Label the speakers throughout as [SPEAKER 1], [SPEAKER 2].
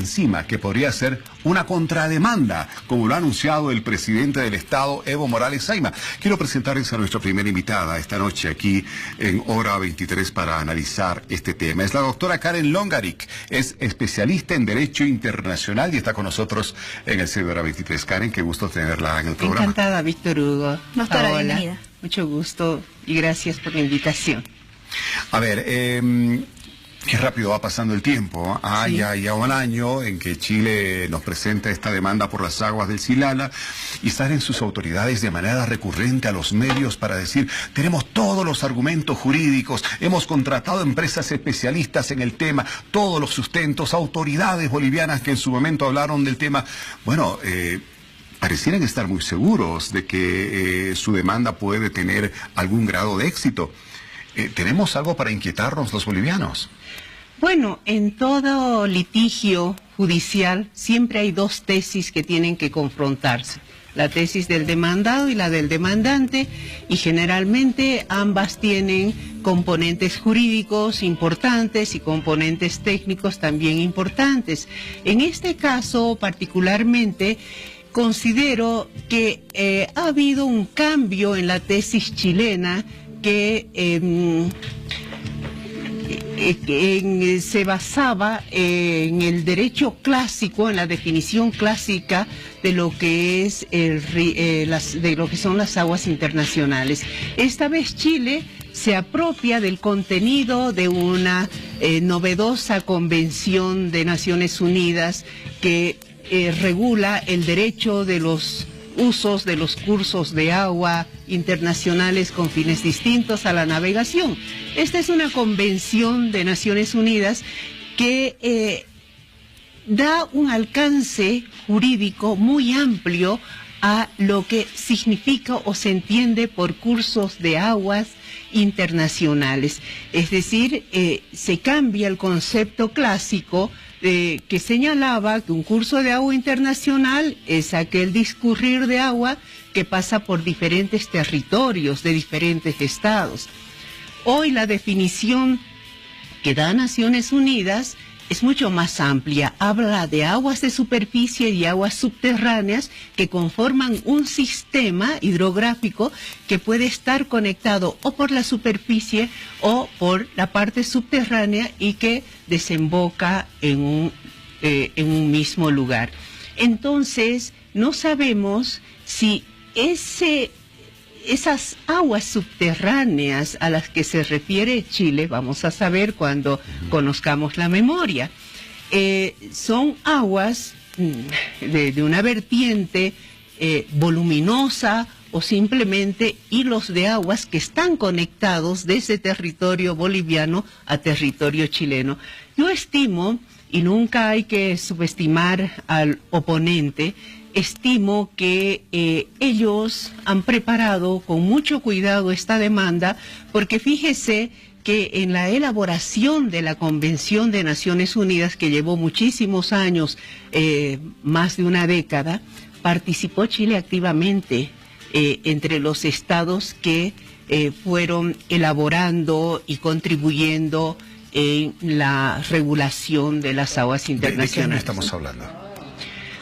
[SPEAKER 1] encima, que podría ser una contrademanda, como lo ha anunciado el presidente del Estado, Evo Morales Saima. Quiero presentarles a nuestra primera invitada esta noche aquí en Hora 23 para analizar este tema. Es la doctora Karen Longarik, es especialista en Derecho Internacional y está con nosotros en el CED Hora 23. Karen, qué gusto tenerla en el programa.
[SPEAKER 2] Encantada, Víctor Hugo.
[SPEAKER 3] Doctora, bienvenida.
[SPEAKER 2] Mucho gusto y gracias por la invitación.
[SPEAKER 1] A ver, qué rápido va pasando el tiempo.
[SPEAKER 2] Sí.
[SPEAKER 1] Ya un año en que Chile nos presenta esta demanda por las aguas del Silala y salen sus autoridades de manera recurrente a los medios para decir: tenemos todos los argumentos jurídicos, hemos contratado empresas especialistas en el tema, todos los sustentos, autoridades bolivianas que en su momento hablaron del tema. Bueno, parecieran estar muy seguros de que su demanda puede tener algún grado de éxito. ¿Tenemos algo para inquietarnos los bolivianos?
[SPEAKER 2] Bueno, en todo litigio judicial siempre hay dos tesis que tienen que confrontarse. La tesis del demandado y la del demandante, y generalmente ambas tienen componentes jurídicos importantes y componentes técnicos también importantes. En este caso particularmente considero que ha habido un cambio en la tesis chilena que se basaba en el derecho clásico, en la definición clásica de lo que es de lo que son las aguas internacionales. Esta vez Chile se apropia del contenido de una novedosa convención de Naciones Unidas que regula el derecho de los usos de los cursos de agua internacionales con fines distintos a la navegación. Esta es una convención de Naciones Unidas que da un alcance jurídico muy amplio a lo que significa o se entiende por cursos de aguas internacionales. Es decir, se cambia el concepto clásico que señalaba que un curso de agua internacional es aquel discurrir de agua que pasa por diferentes territorios de diferentes estados. Hoy la definición que da Naciones Unidas es mucho más amplia. Habla de aguas de superficie y aguas subterráneas que conforman un sistema hidrográfico que puede estar conectado o por la superficie o por la parte subterránea y que desemboca en un mismo lugar. Entonces, no sabemos si esas aguas subterráneas a las que se refiere Chile, vamos a saber cuando conozcamos la memoria, son aguas de una vertiente voluminosa o simplemente hilos de aguas que están conectados desde territorio boliviano a territorio chileno. Yo estimo, y nunca hay que subestimar al oponente, estimo que ellos han preparado con mucho cuidado esta demanda, porque fíjese que en la elaboración de la Convención de Naciones Unidas, que llevó muchísimos años, más de una década, participó Chile activamente entre los estados que fueron elaborando y contribuyendo en la regulación de las aguas internacionales.
[SPEAKER 1] ¿De qué año estamos hablando?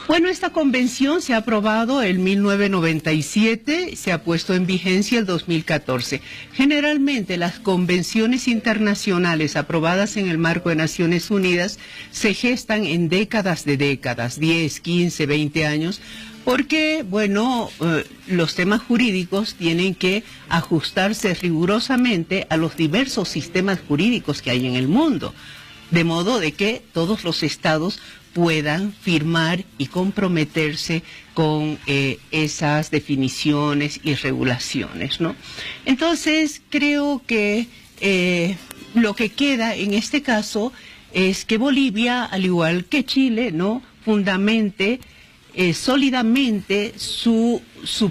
[SPEAKER 2] Bueno, esta convención se ha aprobado en 1997, se ha puesto en vigencia el 2014. Generalmente las convenciones internacionales aprobadas en el marco de Naciones Unidas se gestan en décadas, 10, 15, 20 años, porque, bueno, los temas jurídicos tienen que ajustarse rigurosamente a los diversos sistemas jurídicos que hay en el mundo, de modo de que todos los estados puedan firmar y comprometerse con esas definiciones y regulaciones, ¿no? Entonces, creo que lo que queda en este caso es que Bolivia, al igual que Chile, ¿no?, fundamente sólidamente su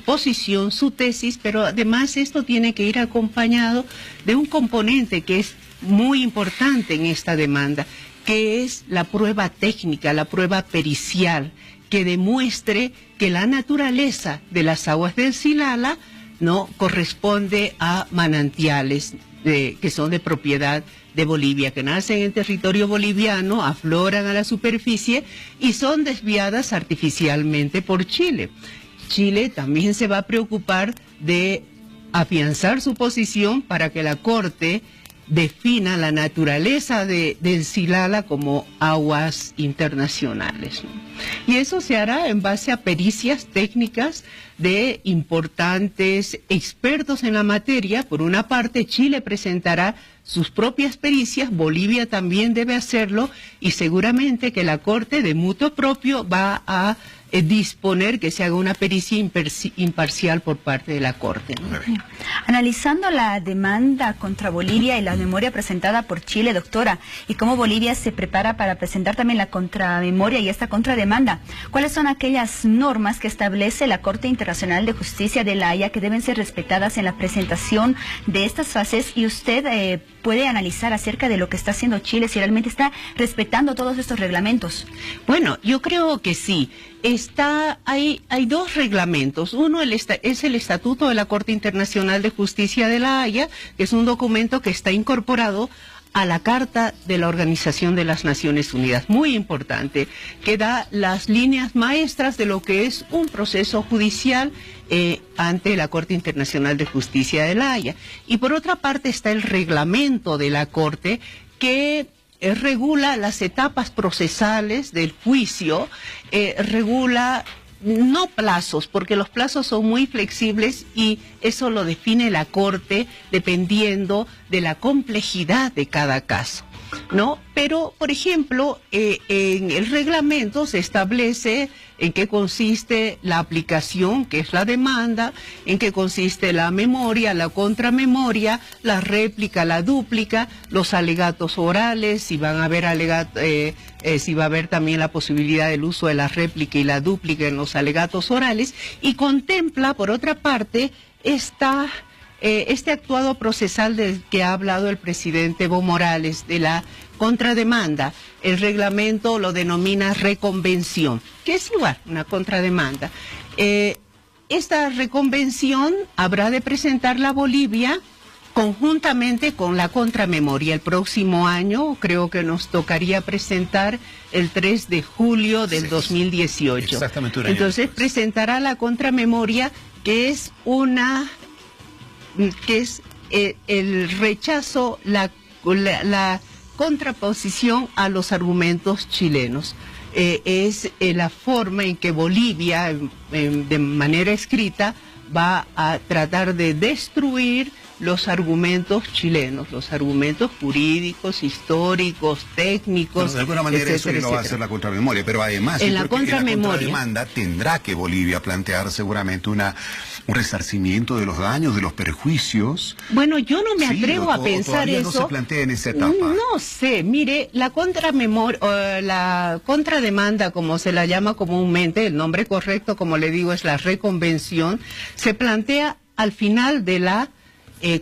[SPEAKER 2] posición, su tesis, pero además esto tiene que ir acompañado de un componente que es muy importante en esta demanda, que es la prueba técnica, la prueba pericial, que demuestre que la naturaleza de las aguas del Silala no corresponde a manantiales que son de propiedad de Bolivia, que nacen en territorio boliviano, afloran a la superficie y son desviadas artificialmente por Chile. Chile también se va a preocupar de afianzar su posición para que la Corte defina la naturaleza del Silala como aguas internacionales, ¿no? Y eso se hará en base a pericias técnicas de importantes expertos en la materia. Por una parte, Chile presentará sus propias pericias, Bolivia también debe hacerlo, y seguramente que la Corte de mutuo propio va a disponer que se haga una pericia imparcial por parte de la Corte, ¿no?
[SPEAKER 3] Analizando la demanda contra Bolivia y la memoria presentada por Chile, doctora, y cómo Bolivia se prepara para presentar también la contramemoria y esta contrademanda, ¿cuáles son aquellas normas que establece la Corte Internacional de Justicia de La Haya que deben ser respetadas en la presentación de estas fases? Y usted puede analizar acerca de lo que está haciendo Chile, si realmente está respetando todos estos reglamentos.
[SPEAKER 2] Bueno, yo creo que sí. Hay dos reglamentos. Uno es el Estatuto de la Corte Internacional de Justicia de La Haya, que es un documento que está incorporado a la Carta de la Organización de las Naciones Unidas, muy importante, que da las líneas maestras de lo que es un proceso judicial ante la Corte Internacional de Justicia de La Haya. Y por otra parte está el reglamento de la Corte, que regula las etapas procesales del juicio, regula no plazos, porque los plazos son muy flexibles y eso lo define la Corte dependiendo de la complejidad de cada caso, ¿no? Pero, por ejemplo, en el reglamento se establece en qué consiste la aplicación, que es la demanda, en qué consiste la memoria, la contramemoria, la réplica, la dúplica, los alegatos orales, si van a haber si va a haber también la posibilidad del uso de la réplica y la dúplica en los alegatos orales, y contempla, por otra parte, este actuado procesal del que ha hablado el presidente Evo Morales, de la contrademanda. El reglamento lo denomina reconvención, que es igual una contrademanda. Esta reconvención habrá de presentarla Bolivia conjuntamente con la contramemoria. El próximo año creo que nos tocaría presentar el 3 de julio del 2018.
[SPEAKER 1] Exactamente un año
[SPEAKER 2] Entonces
[SPEAKER 1] después.
[SPEAKER 2] presentará la contramemoria, que es el rechazo, la contraposición a los argumentos chilenos. Es la forma en que Bolivia, de manera escrita, va a tratar de destruir los argumentos chilenos, los argumentos jurídicos, históricos, técnicos.
[SPEAKER 1] Bueno, de alguna manera
[SPEAKER 2] etcétera,
[SPEAKER 1] eso lo va a
[SPEAKER 2] etcétera.
[SPEAKER 1] hacer la contramemoria, pero además
[SPEAKER 2] En
[SPEAKER 1] yo
[SPEAKER 2] la
[SPEAKER 1] creo que en la
[SPEAKER 2] contramemoria.
[SPEAKER 1] contrademanda tendrá que Bolivia plantear seguramente un resarcimiento de los daños, de los perjuicios.
[SPEAKER 2] Bueno, yo no me
[SPEAKER 1] Sí,
[SPEAKER 2] atrevo a pensar
[SPEAKER 1] todavía
[SPEAKER 2] eso.
[SPEAKER 1] no se plantea en esa etapa.
[SPEAKER 2] No sé, mire, la contrademanda, como se la llama comúnmente, el nombre correcto, como le digo, es la reconvención, se plantea al final de la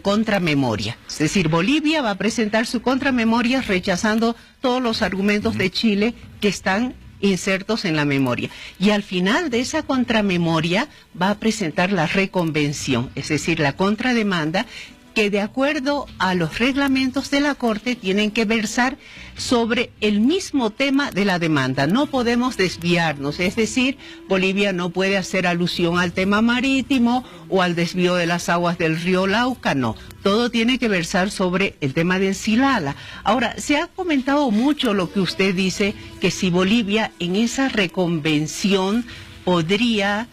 [SPEAKER 2] contramemoria. Es decir, Bolivia va a presentar su contramemoria rechazando todos los argumentos de Chile que están insertos en la memoria. Y al final de esa contramemoria va a presentar la reconvención, es decir, la contrademanda, que de acuerdo a los reglamentos de la Corte tienen que versar sobre el mismo tema de la demanda. No podemos desviarnos, es decir, Bolivia no puede hacer alusión al tema marítimo o al desvío de las aguas del río Lauca, no. Todo tiene que versar sobre el tema del Silala. Ahora, se ha comentado mucho lo que usted dice, que si Bolivia en esa reconvención podría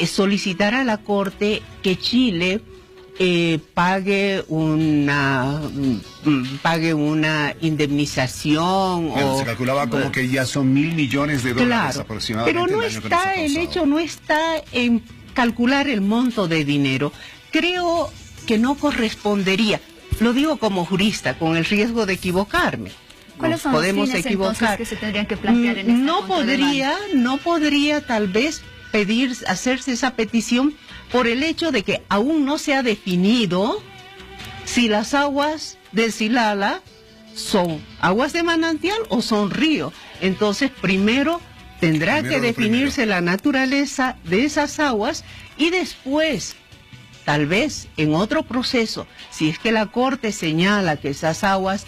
[SPEAKER 2] solicitar a la Corte que Chile pague una indemnización.
[SPEAKER 1] Bueno,
[SPEAKER 2] o
[SPEAKER 1] se calculaba como que ya son $1.000 millones
[SPEAKER 2] claro,
[SPEAKER 1] aproximadamente.
[SPEAKER 2] pero no
[SPEAKER 1] el daño que nos
[SPEAKER 2] está,
[SPEAKER 1] ha
[SPEAKER 2] el
[SPEAKER 1] causado.
[SPEAKER 2] hecho no está en calcular el monto de dinero. Creo que no correspondería, lo digo como jurista, con el riesgo de equivocarme.
[SPEAKER 3] ¿Cuáles
[SPEAKER 2] Nos
[SPEAKER 3] son los
[SPEAKER 2] podemos
[SPEAKER 3] fines,
[SPEAKER 2] equivocar.
[SPEAKER 3] entonces, que se tendrían que plantear en esta
[SPEAKER 2] No podría tal vez hacerse esa petición por el hecho de que aún no se ha definido si las aguas del Silala son aguas de manantial o son río. Entonces, primero tendrá que definirse la naturaleza de esas aguas y después, tal vez en otro proceso, si es que la Corte señala que esas aguas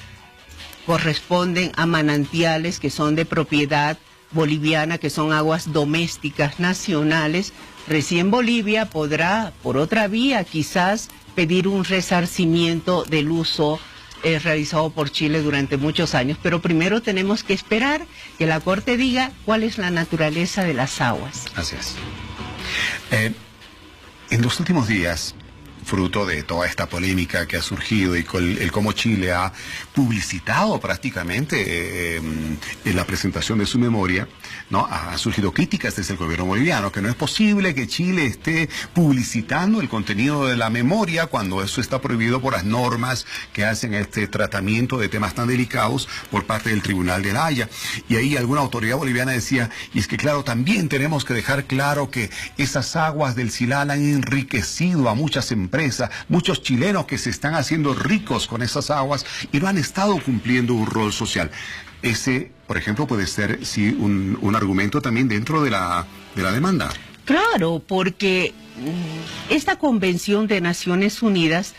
[SPEAKER 2] corresponden a manantiales que son de propiedad boliviana, que son aguas domésticas nacionales, recién Bolivia podrá, por otra vía, quizás pedir un resarcimiento del uso realizado por Chile durante muchos años, pero primero tenemos que esperar que la Corte diga cuál es la naturaleza de las aguas.
[SPEAKER 1] Así es. En los últimos días, fruto de toda esta polémica que ha surgido y el cómo Chile ha publicitado prácticamente en la presentación de su memoria, ¿no? Han surgido críticas desde el gobierno boliviano, que no es posible que Chile esté publicitando el contenido de la memoria cuando eso está prohibido por las normas que hacen este tratamiento de temas tan delicados por parte del Tribunal de La Haya. Y ahí alguna autoridad boliviana decía, y es que claro, también tenemos que dejar claro que esas aguas del Silala han enriquecido a muchas empresas, muchos chilenos que se están haciendo ricos con esas aguas y no han estado cumpliendo un rol social. Ese, por ejemplo, puede ser sí, un argumento también dentro de la demanda.
[SPEAKER 2] Claro, porque esta Convención de Naciones Unidas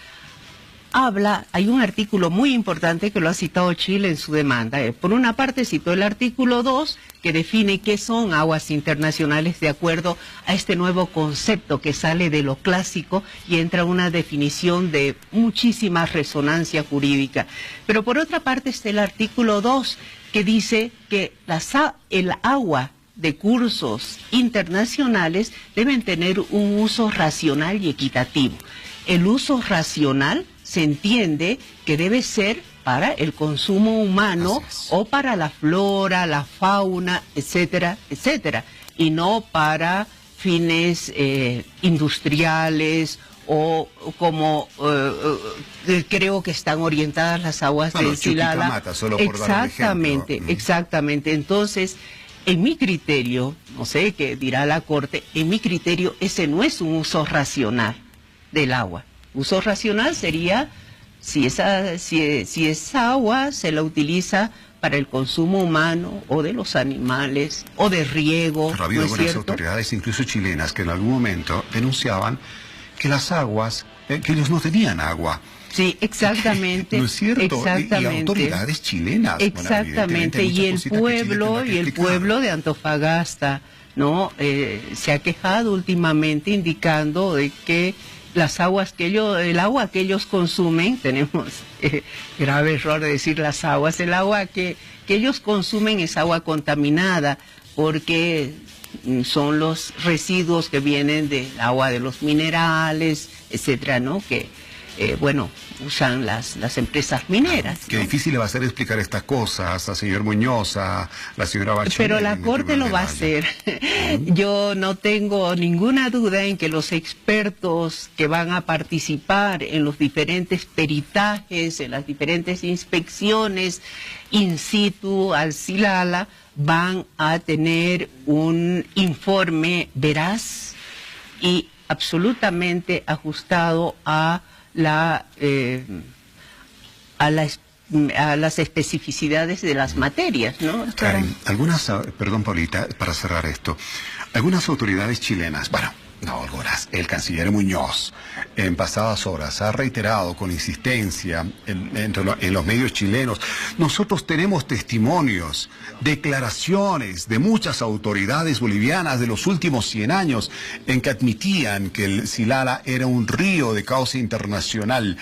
[SPEAKER 2] hay un artículo muy importante que lo ha citado Chile en su demanda. Por una parte citó el artículo 2, que define qué son aguas internacionales de acuerdo a este nuevo concepto que sale de lo clásico y entra una definición de muchísima resonancia jurídica. Pero por otra parte está el artículo 2, que dice que el agua de cursos internacionales deben tener un uso racional y equitativo. El uso racional se entiende que debe ser para el consumo humano o para la flora, la fauna, etcétera, etcétera, y no para fines industriales o como creo que están orientadas las aguas del Silala. Exactamente, exactamente. Entonces, en mi criterio, no sé qué dirá la Corte, en mi criterio ese no es un uso racional del agua. Uso racional sería si esa agua se la utiliza para el consumo humano o de los animales o de riego.
[SPEAKER 1] Pero ha habido algunas autoridades, incluso chilenas, que en algún momento denunciaban que las aguas, que ellos no tenían agua.
[SPEAKER 2] Sí, exactamente.
[SPEAKER 1] ¿No es cierto?
[SPEAKER 2] Exactamente.
[SPEAKER 1] Y autoridades chilenas.
[SPEAKER 2] Exactamente.
[SPEAKER 1] Bueno,
[SPEAKER 2] y el pueblo de Antofagasta, ¿no? Se ha quejado últimamente indicando de que las aguas el agua que ellos consumen, tenemos grave error de decir las aguas, el agua que ellos consumen es agua contaminada porque son los residuos que vienen del agua de los minerales, etcétera, ¿no? Que usan las empresas mineras.
[SPEAKER 1] Qué difícil va a ser explicar estas cosas al señor Muñoz, a la señora Bachelet.
[SPEAKER 2] Pero la Corte lo va a hacer. Yo no tengo ninguna duda en que los expertos que van a participar en los diferentes peritajes, en las diferentes inspecciones in situ al Silala, van a tener un informe veraz y absolutamente ajustado a las especificidades de las materias, ¿no?
[SPEAKER 1] Karen, perdón Paulita, para cerrar esto, algunas autoridades chilenas, el canciller Muñoz, en pasadas horas ha reiterado con insistencia en los medios chilenos, nosotros tenemos testimonios, declaraciones de muchas autoridades bolivianas de los últimos 100 años en que admitían que el Silala era un río de causa internacional.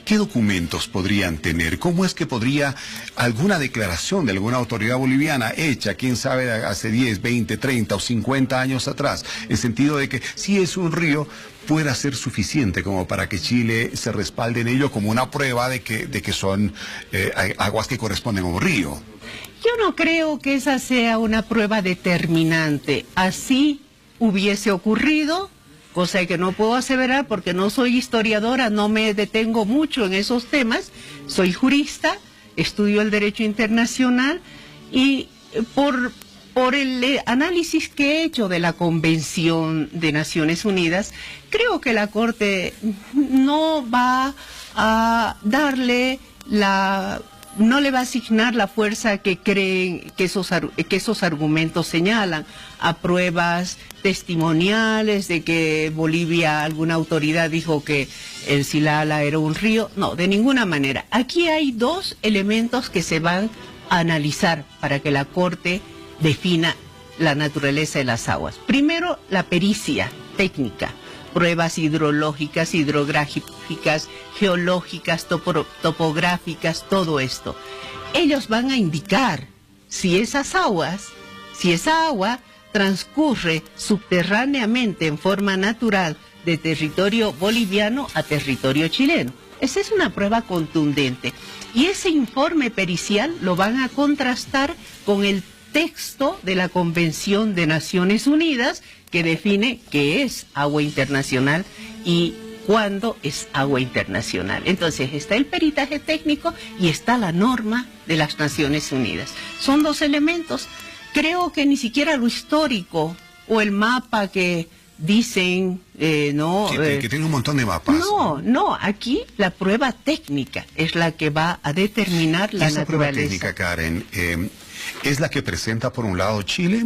[SPEAKER 1] ¿Qué documentos podrían tener? ¿Cómo es que podría alguna declaración de alguna autoridad boliviana hecha, quién sabe, hace 10, 20, 30 o 50 años atrás, en sentido de que si es un río, pueda ser suficiente como para que Chile se respalde en ello como una prueba de que son aguas que corresponden a un río?
[SPEAKER 2] Yo no creo que esa sea una prueba determinante. Así hubiese ocurrido, cosa que no puedo aseverar porque no soy historiadora, no me detengo mucho en esos temas, soy jurista, estudio el derecho internacional y por el análisis que he hecho de la Convención de Naciones Unidas, creo que la Corte no va a darle no le va a asignar la fuerza que creen que esos argumentos señalan a pruebas testimoniales de que Bolivia, alguna autoridad dijo que el Silala era un río. No, de ninguna manera. Aquí hay dos elementos que se van a analizar para que la Corte defina la naturaleza de las aguas. Primero, la pericia técnica, pruebas hidrológicas, hidrográficas, geológicas, topográficas, todo esto. Ellos van a indicar si esa agua transcurre subterráneamente en forma natural de territorio boliviano a territorio chileno. Esa es una prueba contundente. Y ese informe pericial lo van a contrastar con el texto de la Convención de Naciones Unidas que define qué es agua internacional y cuándo es agua internacional. Entonces está el peritaje técnico y está la norma de las Naciones Unidas. Son dos elementos. Creo que ni siquiera lo histórico o el mapa que dicen, no...
[SPEAKER 1] Que tiene un montón de mapas.
[SPEAKER 2] No, aquí la prueba técnica es la que va a determinar la naturaleza.
[SPEAKER 1] Esa prueba técnica, Karen, ¿es la que presenta por un lado Chile,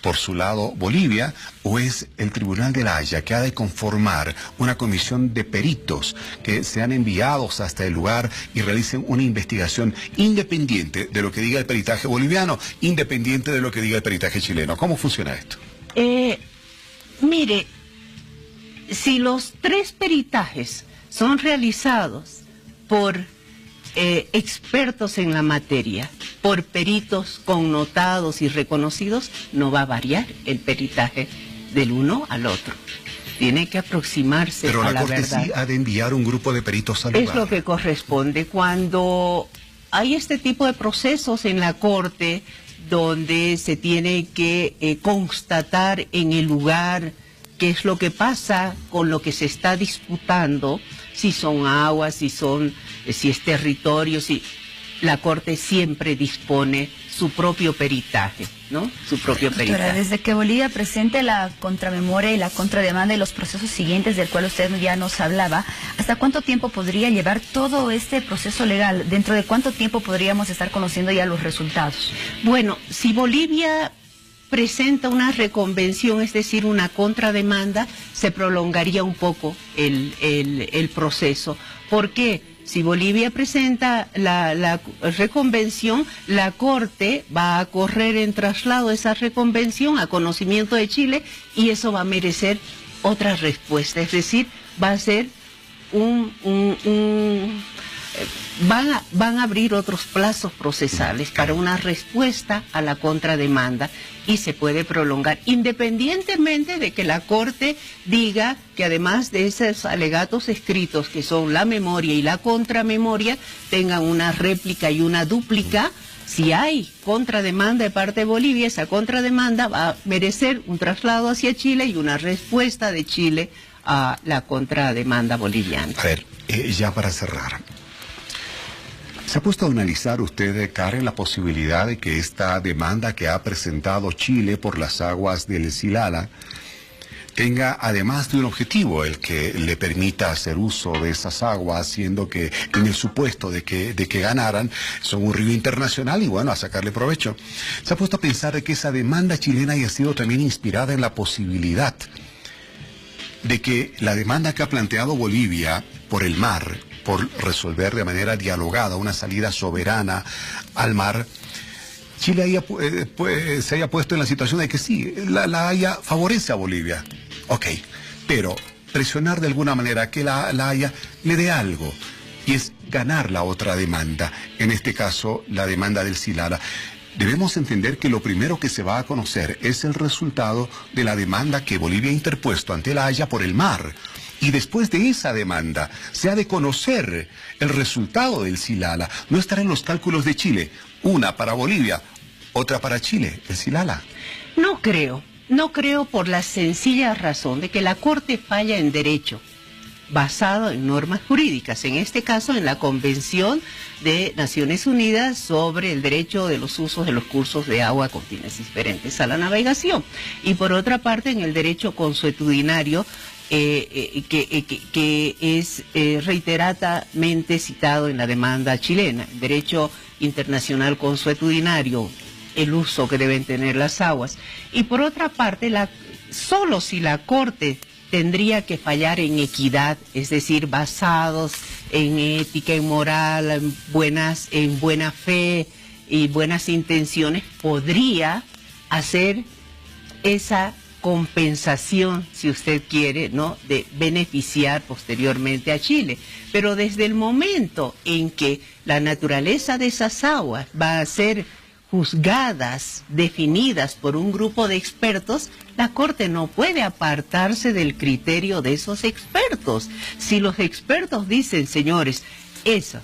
[SPEAKER 1] por su lado Bolivia, o es el Tribunal de la Haya que ha de conformar una comisión de peritos que sean enviados hasta el lugar y realicen una investigación independiente de lo que diga el peritaje boliviano, independiente de lo que diga el peritaje chileno? ¿Cómo funciona esto?
[SPEAKER 2] Mire, si los tres peritajes son realizados por expertos en la materia, por peritos connotados y reconocidos, no va a variar el peritaje del uno al otro. Tiene que aproximarse a la verdad.
[SPEAKER 1] Pero la Corte sí ha de enviar un grupo de peritos al lugar.
[SPEAKER 2] Es lo que corresponde. Cuando hay este tipo de procesos en la Corte, donde se tiene que constatar en el lugar qué es lo que pasa con lo que se está disputando, si son aguas, si es territorio, si la Corte siempre dispone su propio peritaje, ¿no? Su propio peritaje.
[SPEAKER 3] Doctora, desde que Bolivia presente la contramemoria y la contrademanda y los procesos siguientes del cual usted ya nos hablaba, ¿hasta cuánto tiempo podría llevar todo este proceso legal? ¿Dentro de cuánto tiempo podríamos estar conociendo ya los resultados?
[SPEAKER 2] Bueno, si Bolivia presenta una reconvención, es decir, una contrademanda, se prolongaría un poco el proceso. ¿Por qué? Si Bolivia presenta la reconvención, la Corte va a correr en traslado esa reconvención a conocimiento de Chile y eso va a merecer otra respuesta. Es decir, va a ser van a abrir otros plazos procesales para una respuesta a la contrademanda y se puede prolongar, independientemente de que la Corte diga que además de esos alegatos escritos, que son la memoria y la contramemoria, tengan una réplica y una dúplica. Si hay contrademanda de parte de Bolivia, esa contrademanda va a merecer un traslado hacia Chile y una respuesta de Chile a la contrademanda boliviana.
[SPEAKER 1] A ver, ya para cerrar, ¿se ha puesto a analizar usted, Karen, la posibilidad de que esta demanda que ha presentado Chile por las aguas del Silala tenga además de un objetivo, el que le permita hacer uso de esas aguas, siendo que en el supuesto de que ganaran, son un río internacional y bueno, a sacarle provecho? ¿Se ha puesto a pensar de que esa demanda chilena haya sido también inspirada en la posibilidad de que la demanda que ha planteado Bolivia por el mar, por resolver de manera dialogada una salida soberana al mar, Chile se haya puesto en la situación de que sí, la Haya favorece a Bolivia? Ok, pero presionar de alguna manera que la Haya le dé algo, y es ganar la otra demanda, en este caso la demanda del Silala. Debemos entender que lo primero que se va a conocer es el resultado de la demanda que Bolivia ha interpuesto ante la Haya por el mar. Y después de esa demanda se ha de conocer el resultado del Silala. No estará en los cálculos de Chile, una para Bolivia, otra para Chile, el Silala.
[SPEAKER 2] No creo por la sencilla razón de que la Corte falla en derecho, basado en normas jurídicas, en este caso en la Convención de Naciones Unidas sobre el derecho de los usos de los cursos de agua con fines diferentes a la navegación, y por otra parte en el derecho consuetudinario que es reiteradamente citado en la demanda chilena, el derecho internacional consuetudinario, el uso que deben tener las aguas. Y por otra parte, solo si la Corte tendría que fallar en equidad, es decir, basados en ética, en moral, en buena fe y buenas intenciones, podría hacer esa compensación, si usted quiere, ¿no?, de beneficiar posteriormente a Chile. Pero desde el momento en que la naturaleza de esas aguas va a ser juzgadas, definidas por un grupo de expertos, la Corte no puede apartarse del criterio de esos expertos. Si los expertos dicen, señores, esas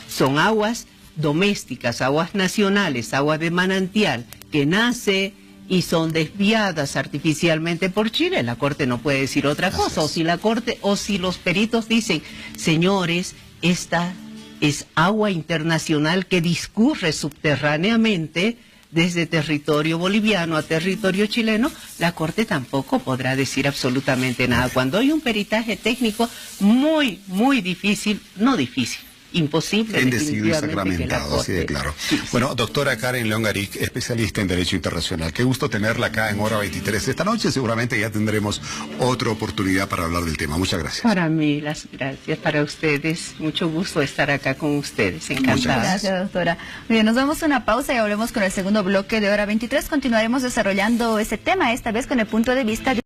[SPEAKER 2] son aguas domésticas, aguas nacionales, aguas de manantial, que nace y son desviadas artificialmente por Chile, la Corte no puede decir otra cosa. O si la Corte, o si los peritos dicen, señores, esta es agua internacional que discurre subterráneamente desde territorio boliviano a territorio chileno, la Corte tampoco podrá decir absolutamente nada. Cuando hay un peritaje técnico muy, muy difícil, no difícil, imposible.
[SPEAKER 1] Bendecido y sacramentado, así de claro.
[SPEAKER 2] Sí.
[SPEAKER 1] Bueno, doctora Karen León Garik, especialista en Derecho Internacional. Qué gusto tenerla acá en Hora 23 esta noche. Seguramente ya tendremos otra oportunidad para hablar del tema. Muchas gracias.
[SPEAKER 2] Para mí, las gracias. Para ustedes, mucho gusto estar acá con ustedes. Encantada.
[SPEAKER 3] Gracias, doctora. Bien, nos damos una pausa y volvemos con el segundo bloque de Hora 23. Continuaremos desarrollando este tema, esta vez con el punto de vista de